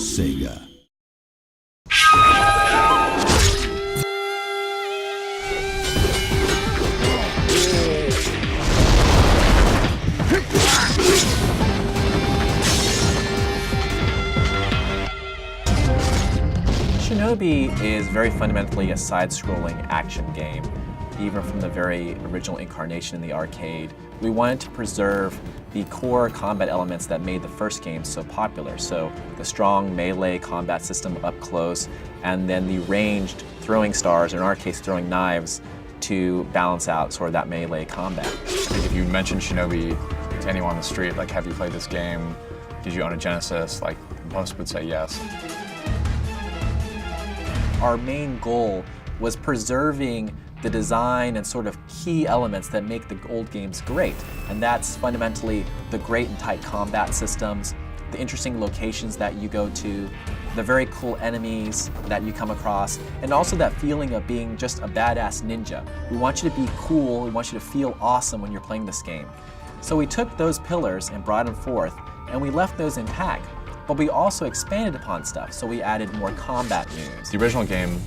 Sega. Shinobi is very fundamentally a side-scrolling action game. Even from the very original incarnation in the arcade, we wanted to preserve the core combat elements that made the first game so popular. So the strong melee combat system up close, and then the ranged throwing stars, or in our case throwing knives, to balance out sort of that melee combat. I think if you mention Shinobi to anyone on the street, like, have you played this game? Did you own a Genesis? Like, most would say yes. Our main goal was preserving the design and sort of key elements that make the old games great. And that's fundamentally the great and tight combat systems, the interesting locations that you go to, the very cool enemies that you come across, and also that feeling of being just a badass ninja. We want you to be cool, we want you to feel awesome when you're playing this game. So we took those pillars and brought them forth, and we left those intact. But we also expanded upon stuff, so we added more combat moves. The original game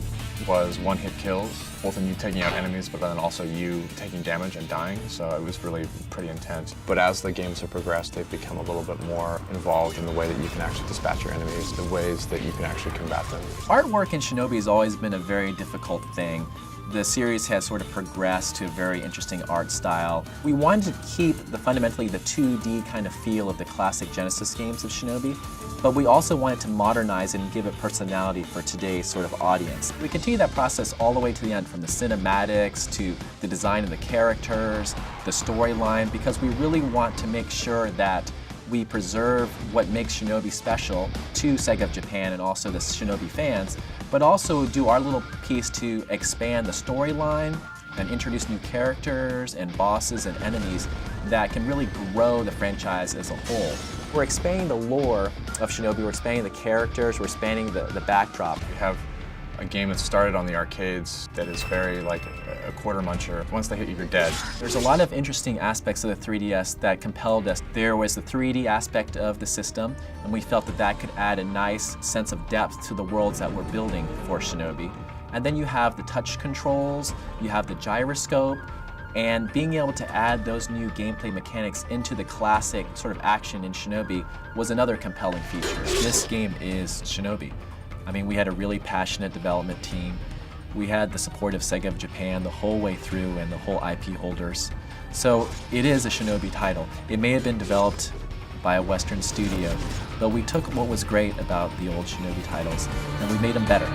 was one-hit kills, both in you taking out enemies, but then also you taking damage and dying, so it was really pretty intense. But as the games have progressed, they've become a little bit more involved in the way that you can actually dispatch your enemies, the ways that you can actually combat them. Artwork in Shinobi has always been a very difficult thing. The series has sort of progressed to a very interesting art style. We wanted to keep fundamentally the 2D kind of feel of the classic Genesis games of Shinobi, but we also wanted to modernize it and give it personality for today's sort of audience. We continue that process all the way to the end, from the cinematics to the design of the characters, the storyline, because we really want to make sure that we preserve what makes Shinobi special to Sega of Japan and also the Shinobi fans, but also do our little piece to expand the storyline and introduce new characters and bosses and enemies that can really grow the franchise as a whole. We're expanding the lore of Shinobi, we're expanding the characters, we're expanding the backdrop. We have a game that started on the arcades that is very like a quarter muncher. Once they hit you, you're dead. There's a lot of interesting aspects of the 3DS that compelled us. There was the 3D aspect of the system, and we felt that that could add a nice sense of depth to the worlds that we're building for Shinobi. And then you have the touch controls, you have the gyroscope, and being able to add those new gameplay mechanics into the classic sort of action in Shinobi was another compelling feature. This game is Shinobi. I mean, we had a really passionate development team. We had the support of Sega of Japan the whole way through and the whole IP holders. So it is a Shinobi title. It may have been developed by a Western studio, but we took what was great about the old Shinobi titles and we made them better.